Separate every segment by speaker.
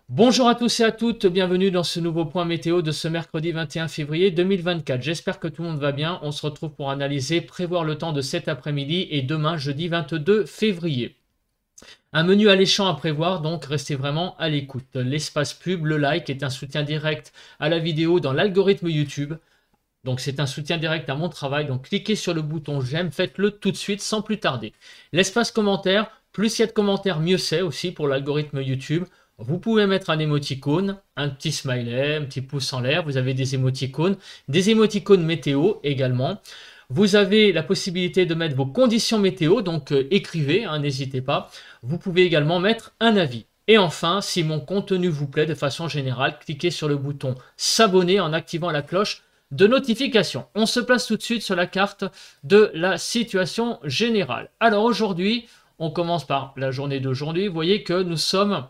Speaker 1: Bonjour à tous et à toutes, bienvenue dans ce nouveau point météo de ce mercredi 21 février 2024. J'espère que tout le monde va bien. On se retrouve pour analyser, prévoir le temps de cet après-midi et demain jeudi 22 février. Un menu alléchant à prévoir, donc restez vraiment à l'écoute. L'espace pub, le like est un soutien direct à la vidéo dans l'algorithme YouTube. Donc c'est un soutien direct à mon travail, donc cliquez sur le bouton j'aime, faites-le tout de suite sans plus tarder. L'espace commentaire, plus il y a de commentaires, mieux c'est aussi pour l'algorithme YouTube. Vous pouvez mettre un émoticône, un petit smiley, un petit pouce en l'air, vous avez des émoticônes météo également. Vous avez la possibilité de mettre vos conditions météo, donc écrivez, n'hésitez pas. Vous pouvez également mettre un avis. Et enfin, si mon contenu vous plaît de façon générale, cliquez sur le bouton s'abonner en activant la cloche de notification. On se place tout de suite sur la carte de la situation générale. Alors aujourd'hui, on commence par la journée d'aujourd'hui. Vous voyez que nous sommes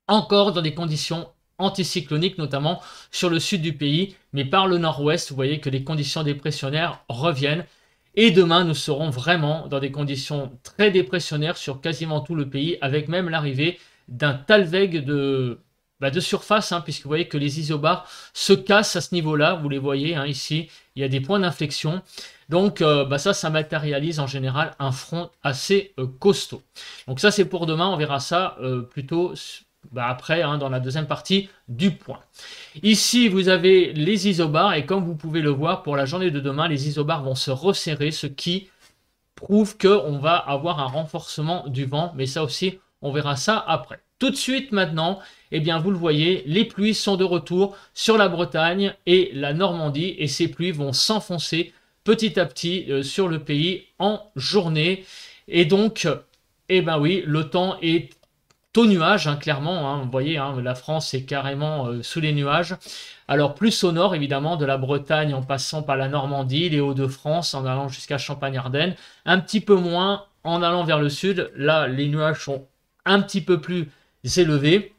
Speaker 1: encore dans des conditions anticycloniques, notamment sur le sud du pays, mais par le nord-ouest, vous voyez que les conditions dépressionnaires reviennent. Et demain, nous serons vraiment dans des conditions très dépressionnaires sur quasiment tout le pays, avec même l'arrivée d'un talweg de surface, puisque vous voyez que les isobars se cassent à ce niveau-là, vous les voyez ici, il y a des points d'inflexion. Donc ça matérialise en général un front assez costaud. Donc ça c'est pour demain, on verra ça plutôt après, dans la deuxième partie du point. Ici, vous avez les isobars et comme vous pouvez le voir, pour la journée de demain, les isobars vont se resserrer, ce qui prouve qu'on va avoir un renforcement du vent, mais ça aussi, on verra ça après. Tout de suite maintenant, eh bien vous le voyez, les pluies sont de retour sur la Bretagne et la Normandie et ces pluies vont s'enfoncer petit à petit sur le pays en journée. Et donc, eh ben oui, le temps est au nuage, clairement, vous voyez, la France est carrément sous les nuages. Alors plus au nord, évidemment, de la Bretagne en passant par la Normandie, les Hauts-de-France, en allant jusqu'à Champagne-Ardenne. Un petit peu moins en allant vers le sud. Là, les nuages sont un petit peu plus élevés.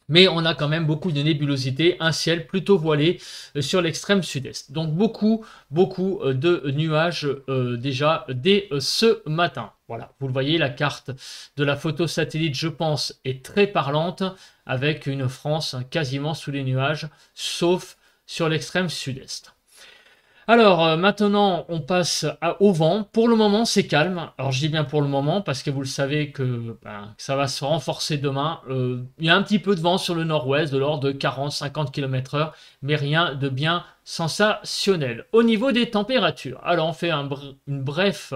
Speaker 1: Mais on a quand même beaucoup de nébulosité, un ciel plutôt voilé sur l'extrême sud-est. Donc beaucoup de nuages déjà dès ce matin. Voilà, vous le voyez, la carte de la photo satellite, je pense, est très parlante, avec une France quasiment sous les nuages, sauf sur l'extrême sud-est. Alors maintenant, on passe au vent. Pour le moment, c'est calme. Alors je dis bien pour le moment parce que vous le savez que ça va se renforcer demain. Il y a un petit peu de vent sur le nord-ouest, de l'ordre de 40-50 km/h, mais rien de bien sensationnel. Au niveau des températures, alors on fait une bref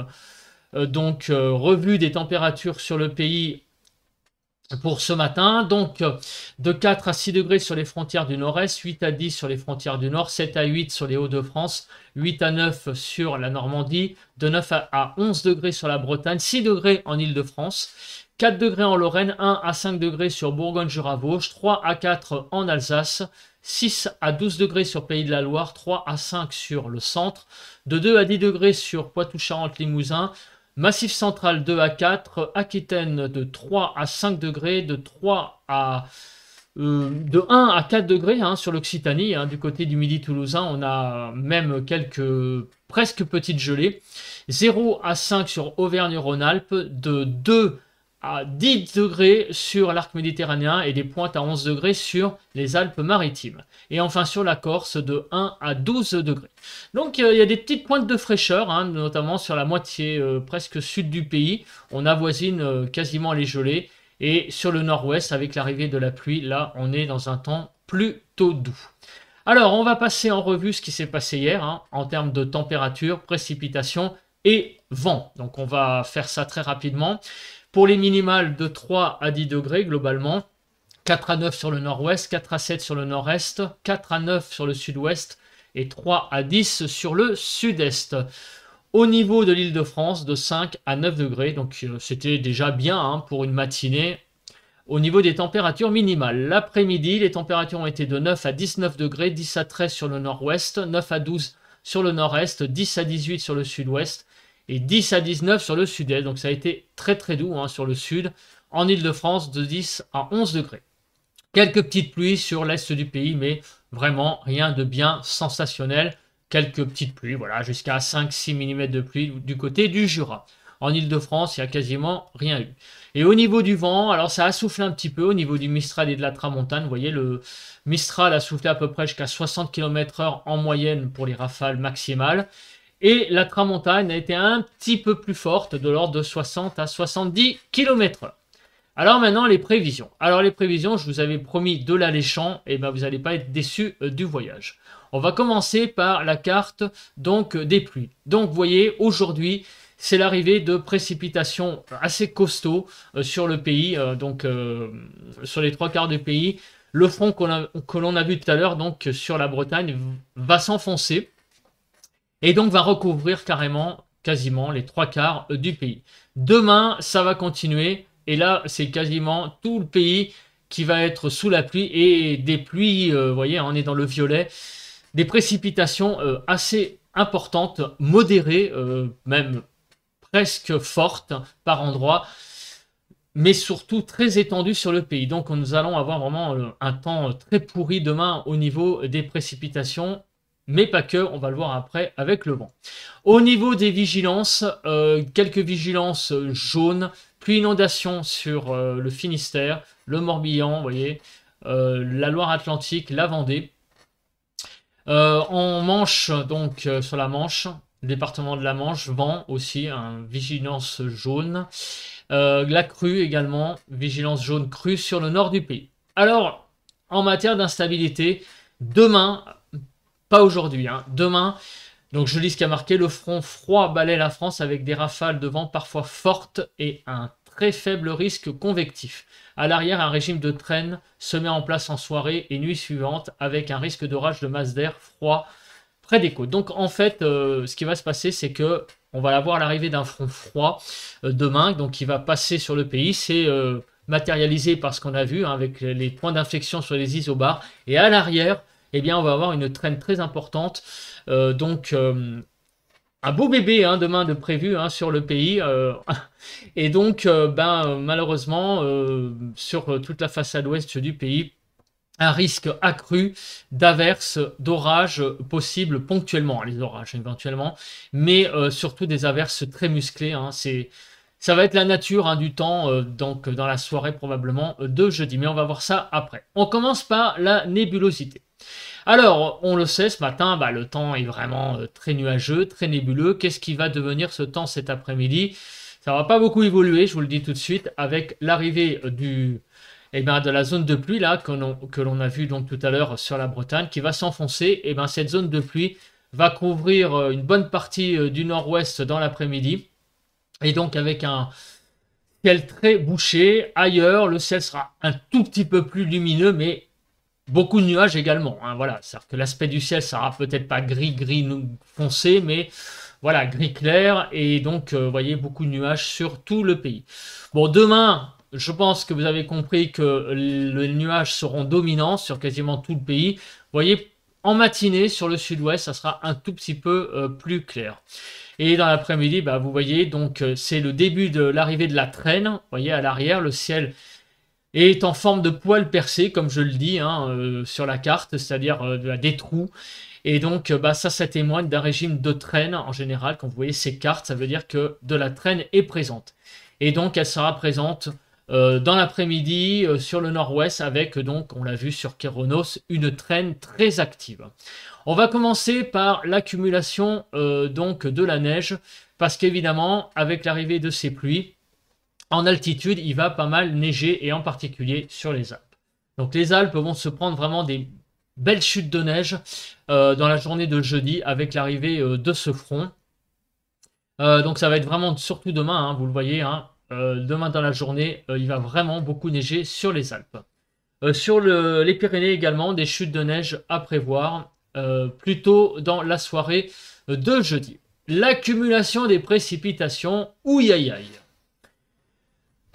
Speaker 1: revue des températures sur le pays pour ce matin, donc de 4 à 6 degrés sur les frontières du nord-est, 8 à 10 sur les frontières du nord, 7 à 8 sur les Hauts-de-France, 8 à 9 sur la Normandie, de 9 à 11 degrés sur la Bretagne, 6 degrés en Île-de-France, 4 degrés en Lorraine, 1 à 5 degrés sur Bourgogne-Jura-Vosges, 3 à 4 en Alsace, 6 à 12 degrés sur Pays de la Loire, 3 à 5 sur le centre, de 2 à 10 degrés sur Poitou-Charentes-Limousin, Massif central 2 à 4, Aquitaine de 3 à 5 degrés, de 1 à 4 degrés sur l'Occitanie. Du côté du Midi toulousain, on a même quelques presque petites gelées. 0 à 5 sur Auvergne-Rhône-Alpes, de 2 à 10 degrés sur l'arc méditerranéen et des pointes à 11 degrés sur les Alpes-Maritimes. Et enfin sur la Corse, de 1 à 12 degrés. Donc il y a des petites pointes de fraîcheur, notamment sur la moitié presque sud du pays. On avoisine quasiment les gelées. Et sur le nord-ouest, avec l'arrivée de la pluie, là on est dans un temps plutôt doux. Alors on va passer en revue ce qui s'est passé hier en termes de température, précipitation et vent. Donc on va faire ça très rapidement. Pour les minimales, de 3 à 10 degrés globalement, 4 à 9 sur le nord-ouest, 4 à 7 sur le nord-est, 4 à 9 sur le sud-ouest et 3 à 10 sur le sud-est. Au niveau de l'Île-de-France, de 5 à 9 degrés, donc c'était déjà bien pour une matinée. Au niveau des températures minimales, l'après-midi, les températures ont été de 9 à 19 degrés, 10 à 13 sur le nord-ouest, 9 à 12 sur le nord-est, 10 à 18 sur le sud-ouest et 10 à 19 sur le sud-est. Donc ça a été très très doux sur le sud. En Île-de-France, de 10 à 11 degrés. Quelques petites pluies sur l'est du pays, mais vraiment rien de bien sensationnel. Quelques petites pluies, voilà, jusqu'à 5-6 mm de pluie du côté du Jura. En Île-de-France, il n'y a quasiment rien eu. Et au niveau du vent, alors ça a soufflé un petit peu au niveau du Mistral et de la Tramontane. Vous voyez, le Mistral a soufflé à peu près jusqu'à 60 km/h en moyenne pour les rafales maximales. Et la Tramontane a été un petit peu plus forte, de l'ordre de 60 à 70 km/h. Alors maintenant, les prévisions. Alors les prévisions, je vous avais promis de l'alléchant, et ben vous n'allez pas être déçus du voyage. On va commencer par la carte donc des pluies. Donc vous voyez, aujourd'hui, c'est l'arrivée de précipitations assez costauds sur le pays, sur les 3/4 du pays. Le front que l'on a vu tout à l'heure, donc sur la Bretagne, va s'enfoncer et donc va recouvrir carrément, quasiment les 3/4 du pays. Demain, ça va continuer. Et là, c'est quasiment tout le pays qui va être sous la pluie et des pluies, vous voyez, on est dans le violet, des précipitations assez importantes, modérées, même presque fortes par endroits, mais surtout très étendues sur le pays. Donc nous allons avoir vraiment un temps très pourri demain au niveau des précipitations, mais pas que, on va le voir après avec le vent. Au niveau des vigilances, quelques vigilances jaunes, puis inondation sur le Finistère, le Morbihan, vous voyez, la Loire-Atlantique, la Vendée. En Manche, donc sur la Manche, département de la Manche, vent aussi, vigilance jaune. La crue également, vigilance jaune crue sur le nord du pays. Alors, en matière d'instabilité, demain, pas aujourd'hui, demain, donc je lis ce qui a marqué, le front froid balaie la France avec des rafales de vent parfois fortes et un très faible risque convectif. À l'arrière, un régime de traîne se met en place en soirée et nuit suivante avec un risque d'orage de masse d'air froid près des côtes. Donc en fait, ce qui va se passer, c'est que on va avoir l'arrivée d'un front froid demain, donc qui va passer sur le pays. C'est matérialisé par ce qu'on a vu avec les points d'inflexion sur les isobars. Et à l'arrière, eh bien, on va avoir une traîne très importante. Un beau bébé demain de prévu sur le pays. Et donc, malheureusement, sur toute la façade ouest du pays, un risque accru d'averses, d'orages possibles ponctuellement, les orages éventuellement, mais surtout des averses très musclées. Ça va être la nature du temps, donc dans la soirée probablement de jeudi, mais on va voir ça après. On commence par la nébulosité. Alors, on le sait, ce matin, le temps est vraiment très nuageux, très nébuleux. Qu'est-ce qui va devenir ce temps cet après-midi? Ça ne va pas beaucoup évoluer, je vous le dis tout de suite, avec l'arrivée de la zone de pluie là que l'on a vu donc tout à l'heure sur la Bretagne qui va s'enfoncer. Et cette zone de pluie va couvrir une bonne partie du nord-ouest dans l'après-midi. Et donc avec un ciel très bouché. Ailleurs, le ciel sera un tout petit peu plus lumineux, mais beaucoup de nuages également. Voilà, c'est-à-dire que l'aspect du ciel sera peut-être pas gris foncé, mais voilà, gris clair. Et donc, vous voyez, beaucoup de nuages sur tout le pays. Bon, demain, je pense que vous avez compris que les nuages seront dominants sur quasiment tout le pays. Vous voyez, en matinée, sur le sud-ouest, ça sera un tout petit peu plus clair. Et dans l'après-midi, vous voyez, donc c'est le début de l'arrivée de la traîne. Vous voyez, à l'arrière, le ciel est en forme de poil percé, comme je le dis sur la carte, c'est-à-dire des trous. Et donc, ça témoigne d'un régime de traîne en général. Quand vous voyez ces cartes, ça veut dire que de la traîne est présente. Et donc, elle sera présente dans l'après-midi sur le nord-ouest avec, donc, on l'a vu sur Kéronos, une traîne très active. On va commencer par l'accumulation donc de la neige, parce qu'évidemment, avec l'arrivée de ces pluies, en altitude, il va pas mal neiger, et en particulier sur les Alpes. Donc les Alpes vont se prendre vraiment des belles chutes de neige dans la journée de jeudi avec l'arrivée de ce front. Donc ça va être vraiment surtout demain, vous le voyez, demain dans la journée, il va vraiment beaucoup neiger sur les Alpes. Sur les Pyrénées également, des chutes de neige à prévoir, plutôt dans la soirée de jeudi. L'accumulation des précipitations, ouïe aïe aïe.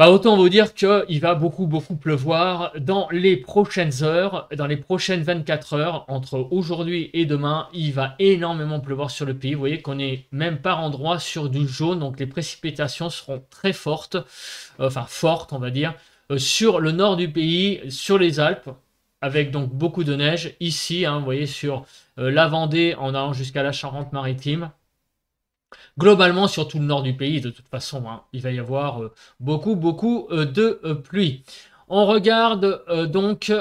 Speaker 1: Autant vous dire qu'il va beaucoup pleuvoir dans les prochaines heures, dans les prochaines 24 heures, entre aujourd'hui et demain, il va énormément pleuvoir sur le pays. Vous voyez qu'on est même par endroits sur du jaune, donc les précipitations seront très fortes, fortes on va dire, sur le nord du pays, sur les Alpes, avec donc beaucoup de neige. Ici, vous voyez sur la Vendée en allant jusqu'à la Charente-Maritime. Globalement, sur tout le nord du pays, de toute façon, hein, il va y avoir beaucoup, beaucoup de pluie. On regarde donc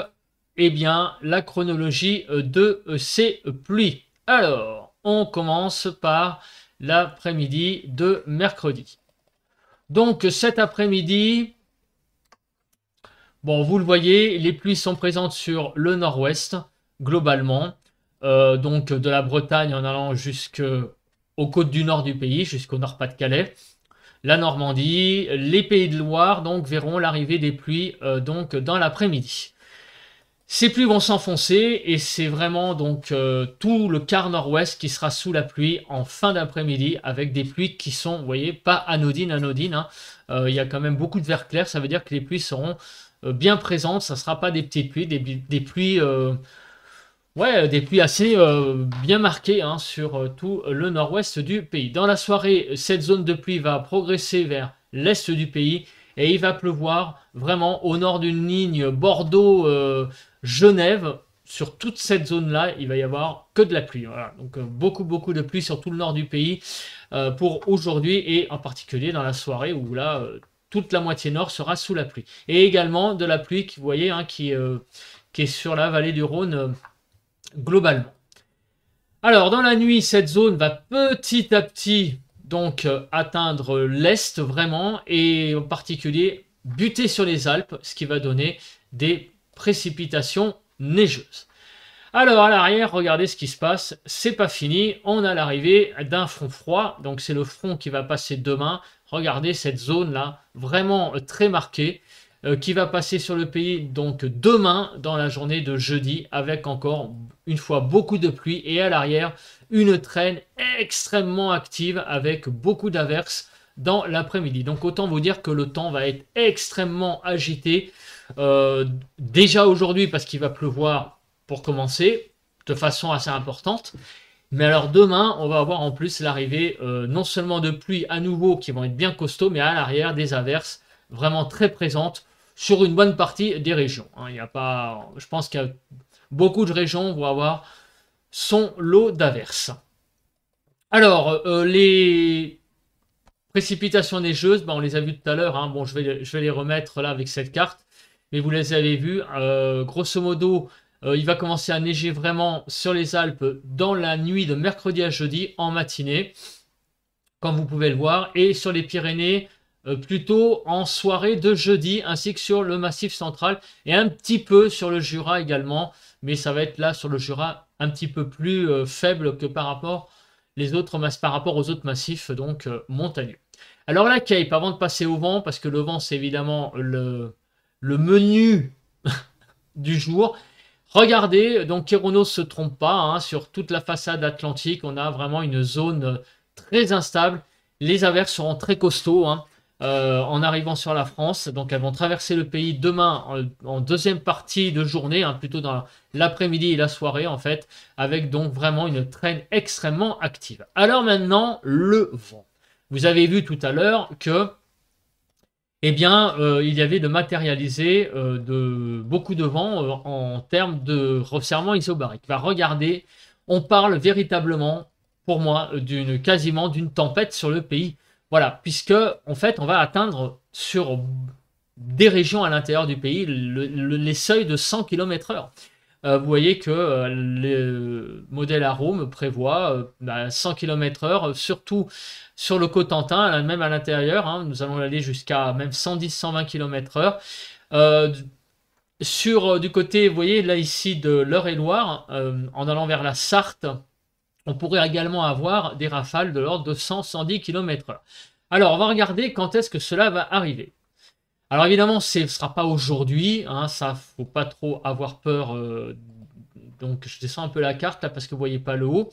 Speaker 1: eh bien, la chronologie de ces pluies. Alors, on commence par l'après-midi de mercredi. Donc cet après-midi, bon, vous le voyez, les pluies sont présentes sur le nord-ouest, globalement, donc de la Bretagne en allant jusqu'aux côtes du nord du pays, jusqu'au Nord-Pas-de-Calais. La Normandie, les Pays de Loire, donc verront l'arrivée des pluies donc dans l'après-midi. Ces pluies vont s'enfoncer et c'est vraiment donc tout le quart nord-ouest qui sera sous la pluie en fin d'après-midi avec des pluies qui sont, vous voyez, pas anodines, hein. Il y a quand même beaucoup de vert clair, ça veut dire que les pluies seront bien présentes, ça ne sera pas des petites pluies, des pluies, ouais, des pluies assez bien marquées hein, sur tout le nord-ouest du pays. Dans la soirée, cette zone de pluie va progresser vers l'est du pays et il va pleuvoir vraiment au nord d'une ligne Bordeaux-Genève. Sur toute cette zone-là, il va y avoir que de la pluie. Voilà. Donc beaucoup, beaucoup de pluie sur tout le nord du pays pour aujourd'hui et en particulier dans la soirée où là, toute la moitié nord sera sous la pluie. Et également de la pluie, vous voyez, hein, qui est sur la vallée du Rhône globalement. Alors, dans la nuit, cette zone va petit à petit donc atteindre l'est vraiment et en particulier buter sur les Alpes, ce qui va donner des précipitations neigeuses. Alors à l'arrière, regardez ce qui se passe, c'est pas fini, on a l'arrivée d'un front froid, donc c'est le front qui va passer demain. Regardez cette zone là, vraiment très marquée, qui va passer sur le pays donc demain dans la journée de jeudi avec encore une fois beaucoup de pluie et à l'arrière une traîne extrêmement active avec beaucoup d'averses dans l'après-midi. Donc autant vous dire que le temps va être extrêmement agité déjà aujourd'hui parce qu'il va pleuvoir pour commencer de façon assez importante. Mais alors demain, on va avoir en plus l'arrivée non seulement de pluies à nouveau qui vont être bien costauds, mais à l'arrière des averses vraiment très présentes sur une bonne partie des régions. Hein. Il y a pas, je pense qu'il y a beaucoup de régions vont avoir son lot d'averses. Alors, les précipitations neigeuses, on les a vues tout à l'heure. Hein. Bon, je vais les remettre là avec cette carte. Mais vous les avez vues. Grosso modo, il va commencer à neiger vraiment sur les Alpes dans la nuit de mercredi à jeudi en matinée, comme vous pouvez le voir. Et sur les Pyrénées, plutôt en soirée de jeudi, ainsi que sur le Massif central et un petit peu sur le Jura également, mais ça va être là sur le Jura un petit peu plus faible que par rapport aux autres massifs donc montagneux. Alors la Cape, avant de passer au vent, parce que le vent c'est évidemment le menu du jour. Regardez, donc Kéronos ne se trompe pas, hein, sur toute la façade atlantique, on a vraiment une zone très instable. Les averses seront très costauds. Hein. En arrivant sur la France. Donc elles vont traverser le pays demain en deuxième partie de journée, hein, plutôt dans l'après-midi et la soirée en fait, avec donc vraiment une traîne extrêmement active. Alors maintenant, le vent. Vous avez vu tout à l'heure que eh bien, il y avait de matérialisé beaucoup de vent en termes de resserrement isobarique. Regardez, on parle véritablement, pour moi, quasiment d'une tempête sur le pays. Voilà, puisque en fait, on va atteindre sur des régions à l'intérieur du pays les seuils de 100 km/h. Vous voyez que le modèle Arome prévoit 100 km/h, surtout sur le Cotentin, même à l'intérieur. Hein, nous allons aller jusqu'à même 110-120 km/h. Du côté, vous voyez là ici de l'Eure-et-Loire, en allant vers la Sarthe, on pourrait également avoir des rafales de l'ordre de 100-110 km/h. Alors, on va regarder quand est-ce que cela va arriver. Alors évidemment, ce ne sera pas aujourd'hui, hein, ça, faut pas trop avoir peur. Donc je descends un peu la carte là parce que vous voyez pas le haut.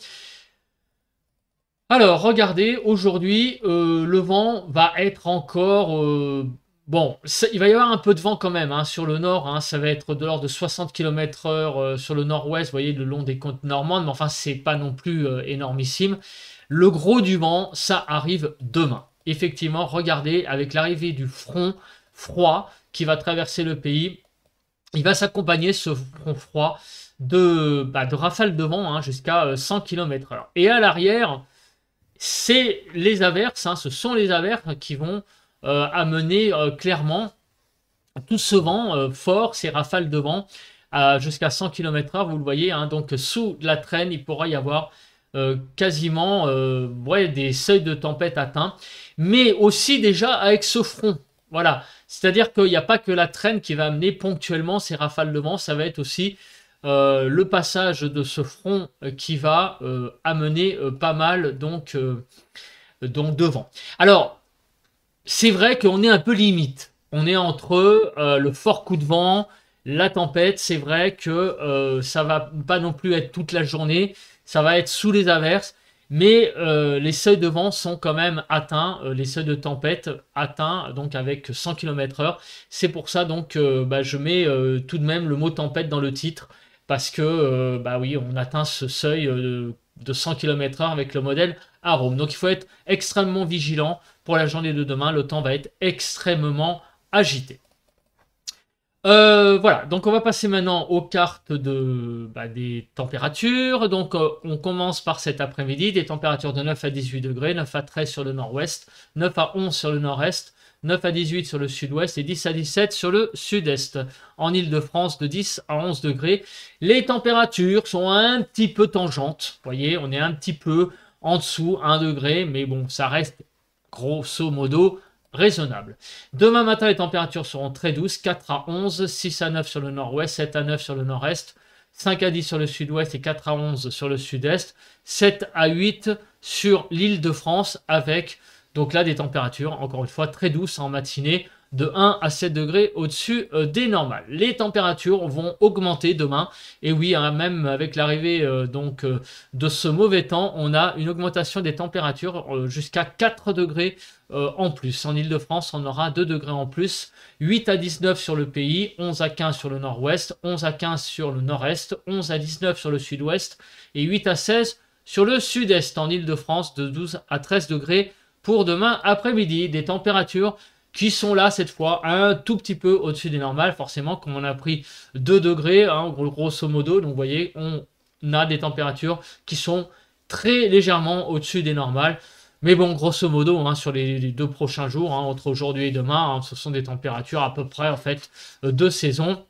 Speaker 1: Alors regardez, aujourd'hui, le vent va être encore... bon, il va y avoir un peu de vent quand même hein, sur le nord, hein, ça va être de l'ordre de 60 km/h sur le nord-ouest, vous voyez, le long des côtes normandes, mais enfin, c'est pas non plus énormissime. Le gros du vent, ça arrive demain. Effectivement, regardez, avec l'arrivée du front froid qui va traverser le pays, il va s'accompagner ce front froid de rafales de vent hein, jusqu'à 100 km/h. Et à l'arrière, c'est les averses, hein, ce sont les averses qui vont amener clairement tout ce vent fort, ces rafales de vent jusqu'à 100 km/h, vous le voyez, hein, donc sous la traîne, il pourra y avoir quasiment ouais, des seuils de tempête atteints, mais aussi déjà avec ce front. Voilà, c'est-à-dire qu'il n'y a pas que la traîne qui va amener ponctuellement ces rafales de vent, ça va être aussi le passage de ce front qui va amener pas mal donc de vent. Alors, c'est vrai qu'on est un peu limite. On est entre le fort coup de vent, la tempête. C'est vrai que ça va pas non plus être toute la journée. Ça va être sous les averses. Mais les seuils de vent sont quand même atteints, les seuils de tempête atteints, donc avec 100 km/h. C'est pour ça donc bah, je mets tout de même le mot tempête dans le titre, parce que bah oui, on atteint ce seuil de 100 km/h avec le modèle Arome. Donc il faut être extrêmement vigilant. Pour la journée de demain, le temps va être extrêmement agité. Voilà, donc on va passer maintenant aux cartes des températures. Donc on commence par cet après-midi, des températures de 9 à 18 degrés, 9 à 13 sur le nord-ouest, 9 à 11 sur le nord-est, 9 à 18 sur le sud-ouest et 10 à 17 sur le sud-est. En Ile-de-France, de 10 à 11 degrés. Les températures sont un petit peu tangentes. Vous voyez, on est un petit peu en dessous, 1 degré, mais bon, ça reste grosso modo raisonnable. Demain matin, les températures seront très douces, 4 à 11, 6 à 9 sur le nord-ouest, 7 à 9 sur le nord-est, 5 à 10 sur le sud-ouest et 4 à 11 sur le sud-est, 7 à 8 sur l'île de France avec donc là des températures, encore une fois, très douces en matinée, de 1 à 7 degrés au-dessus des normales. Les températures vont augmenter demain, et oui, hein, même avec l'arrivée de ce mauvais temps, on a une augmentation des températures jusqu'à 4 degrés en plus. En Ile-de-France, on aura 2 degrés en plus, 8 à 19 sur le pays, 11 à 15 sur le nord-ouest, 11 à 15 sur le nord-est, 11 à 19 sur le sud-ouest, et 8 à 16 sur le sud-est. En Ile-de-France, de 12 à 13 degrés pour demain après-midi. Des températures qui sont là cette fois un tout petit peu au-dessus des normales, forcément, comme on a pris 2 degrés, hein, grosso modo. Donc vous voyez, on a des températures qui sont très légèrement au-dessus des normales. Mais bon, grosso modo, hein, sur les 2 prochains jours, hein, entre aujourd'hui et demain, hein, ce sont des températures à peu près en fait de saison,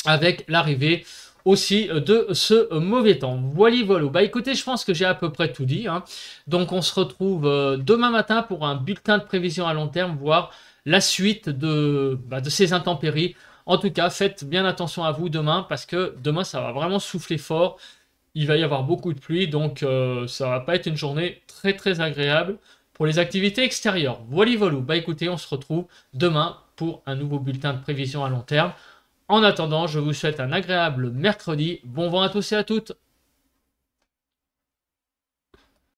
Speaker 1: avec l'arrivée aussi de ce mauvais temps. Voilà, voilà. Bah écoutez, je pense que j'ai à peu près tout dit, hein. Donc on se retrouve demain matin pour un bulletin de prévision à long terme, voire la suite de ces intempéries. En tout cas, faites bien attention à vous demain, parce que demain, ça va vraiment souffler fort. Il va y avoir beaucoup de pluie, donc ça va pas être une journée très très agréable pour les activités extérieures. Voilà, voilà. Bah écoutez, on se retrouve demain pour un nouveau bulletin de prévision à long terme. En attendant, je vous souhaite un agréable mercredi. Bon vent à tous et à toutes.